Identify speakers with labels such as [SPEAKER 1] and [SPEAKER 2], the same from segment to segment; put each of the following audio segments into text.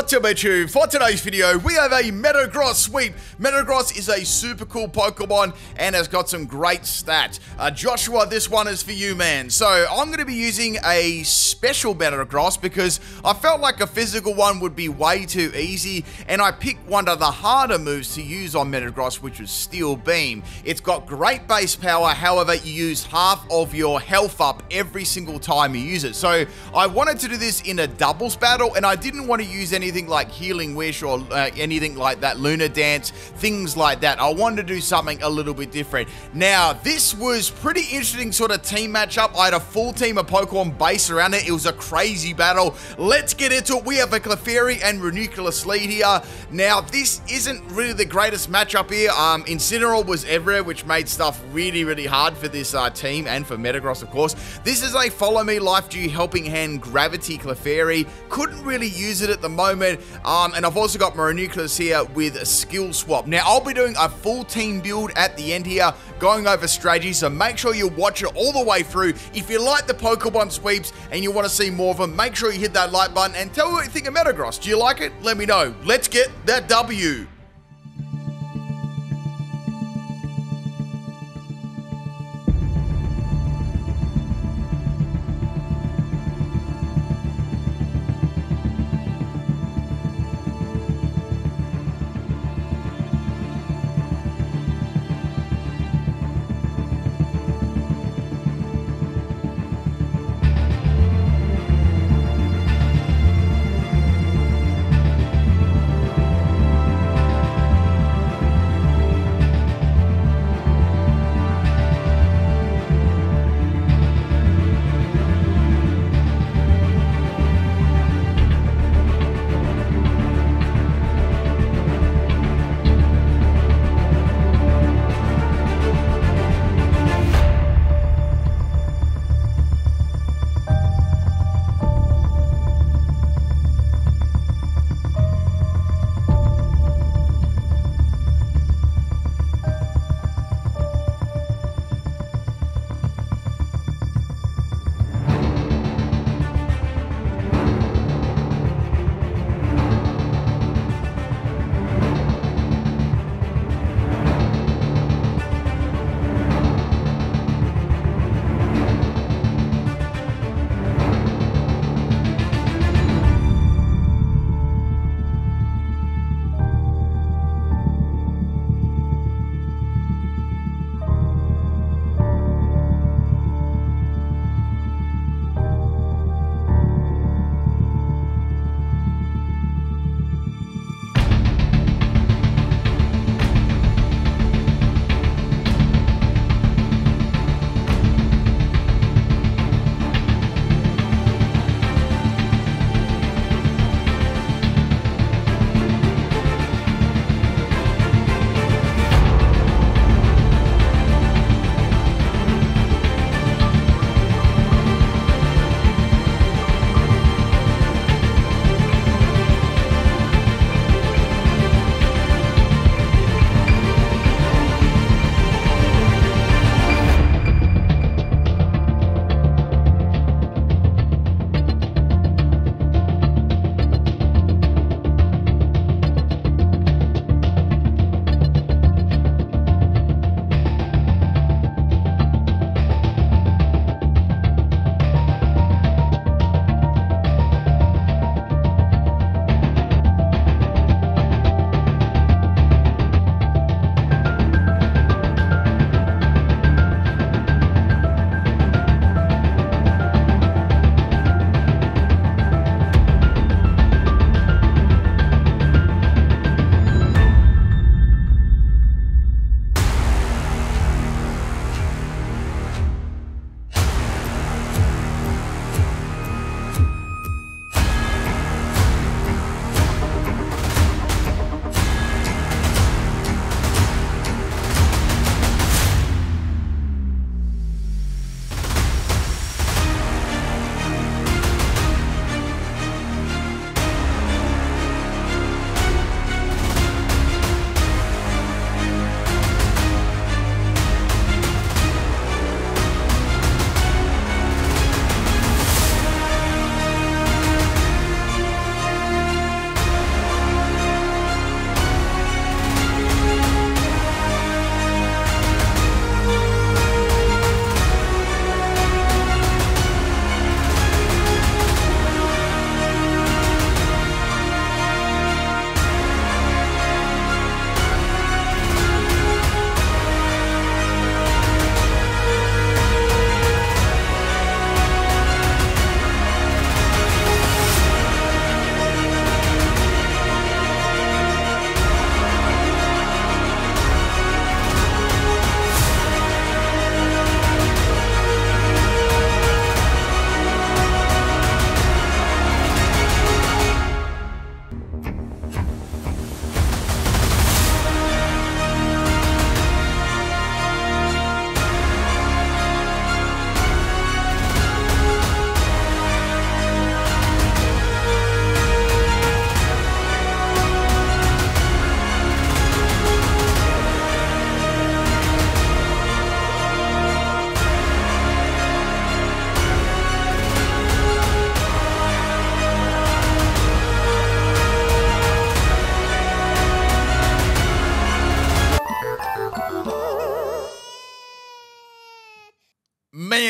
[SPEAKER 1] What's up, YouTube? For today's video, we have a Metagross sweep. Metagross is a super cool Pokemon and has got some great stats. Joshua, this one is for you, man. So I'm going to be using a special Metagross because I felt like a physical one would be way too easy, and I picked one of the harder moves to use on Metagross, which was Steel Beam. It's got great base power, however, you use half of your health up every single time you use it. So I wanted to do this in a doubles battle, and I didn't want to use anything like Healing Wish or anything like that, Lunar Dance, things like that. I wanted to do something a little bit different. Now, this was pretty interesting sort of team matchup. I had a full team of Pokemon base around it. It was a crazy battle. Let's get into it. We have a Clefairy and Ranunculus lead here. Now, this isn't really the greatest matchup here. Incineroar was everywhere, which made stuff really, really hard for this team and for Metagross, of course. This is a Follow Me Life Dew Helping Hand Gravity Clefairy. Couldn't really use it at the moment. And I've also got my Ranunculus here with a skill swap. Now, I'll be doing a full team build at the end here, going over strategy, so make sure you watch it all the way through. If you like the Pokemon sweeps and you want to see more of them, make sure you hit that like button and tell me what you think of Metagross. Do you like it? Let me know. Let's get that W.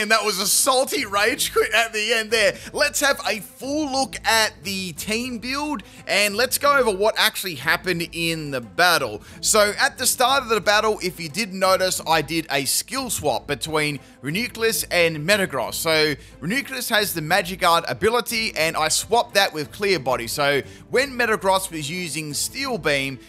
[SPEAKER 1] man, that was a salty rage quit at the end there. Let's have a full look at the team build, and let's go over what actually happened in the battle. So at the start of the battle, if you did notice, I did a skill swap between Ranunculus and Metagross. So Ranunculus has the Magic Guard ability, and I swapped that with Clear Body. So when Metagross was using Steel Beam,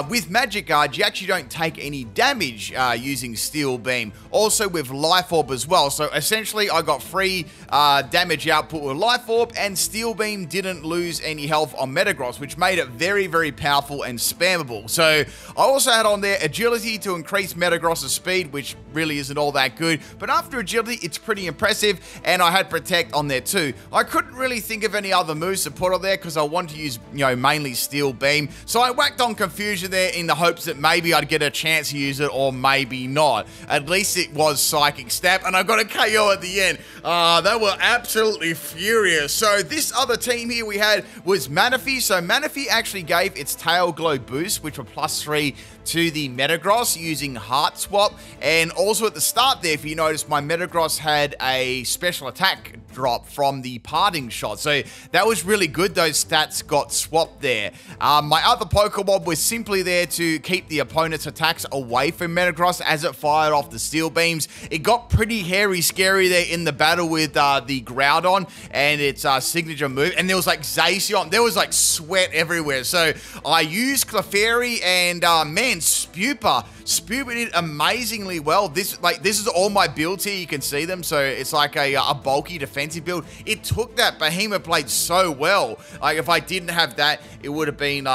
[SPEAKER 1] with Magic Guard, you actually don't take any damage using Steel Beam. Also with Life Orb as well. So essentially, I got free damage output with Life Orb, and Steel Beam didn't lose any health on Metagross, which made it very, very powerful and spammable. So I also had on there Agility to increase Metagross's speed, which really isn't all that good. But after Agility, it's pretty impressive, and I had Protect on there too. I couldn't really think of any other moves to put on there because I wanted to use, mainly Steel Beam. So I whacked on Confusion there in the hopes that maybe I'd get a chance to use it, or maybe not. At least it was Psychic Stab, and I got a KO at the end. They were absolutely furious. So this other team here we had was Manaphy. So Manaphy actually gave its Tail Glow boost, which were +3 to the Metagross using Heart Swap. And also at the start there, if you notice, my Metagross had a special attack drop from the Parting Shot. So that was really good. Those stats got swapped there. My other Pokemon was simply there to keep the opponent's attacks away from Metagross as it fired off the Steel Beams. It got pretty hairy scary there in the battle with the Groudon and its signature move. And there was like Zacian. There was like sweat everywhere. So I used Clefairy, and man, Spupa did amazingly well. This is all my builds here. You can see them. So it's like a bulky defensive build. It took that Behemoth Blade so well. Like if I didn't have that, it would have been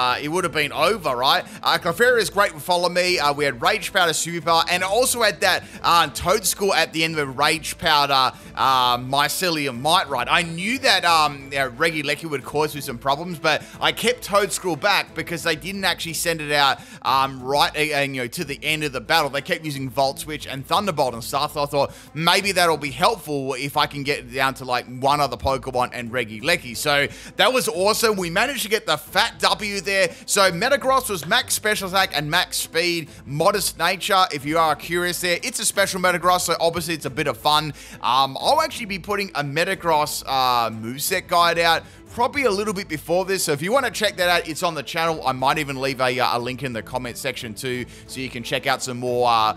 [SPEAKER 1] over, right? Clefairy is great with Follow Me. We had Rage Powder, Super, and I also had that Toedscool at the end with Rage Powder, Mycelium Might Ride. I knew that Regieleki would cause me some problems, but I kept Toedscool back because they didn't actually send it out to the end of the battle. They kept using Volt Switch and Thunderbolt and stuff. So I thought maybe that'll be helpful if I can get down to like one other Pokemon and Regieleki. So that was awesome. We managed to get the fat W there. So Metagross was max special attack and max speed, modest nature. If you are curious there, it's a special Metagross, so obviously it's a bit of fun. I'll actually be putting a Metagross moveset guide out probably a little bit before this, so if you want to check that out, it's on the channel. I might even leave a link in the comment section too, so you can check out some more,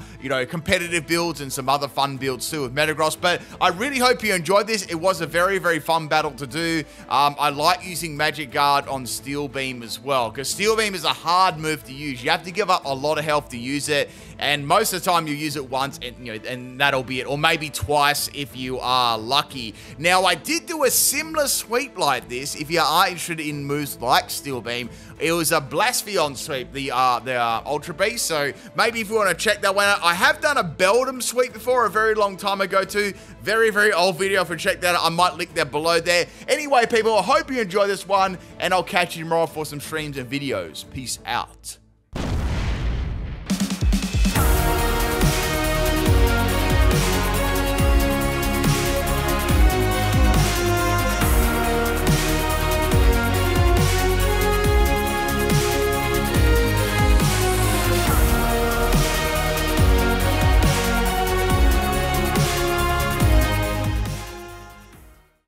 [SPEAKER 1] competitive builds and some other fun builds too with Metagross. But I really hope you enjoyed this. It was a very, very fun battle to do. I like using Magic Guard on Steel Beam as well, because Steel Beam is a hard move to use. You have to give up a lot of health to use it, and most of the time you use it once, and that'll be it, or maybe twice if you are lucky. Now, I did do a similar sweep like this. If you are interested in moves like Steel Beam, it was a Blaspheon sweep, the Ultra Beast. So maybe if you want to check that one out. I have done a Beldum sweep before a very long time ago too. Very, very old video. If you check that out, I might link that below there. Anyway, people, I hope you enjoy this one, and I'll catch you tomorrow for some streams and videos. Peace out.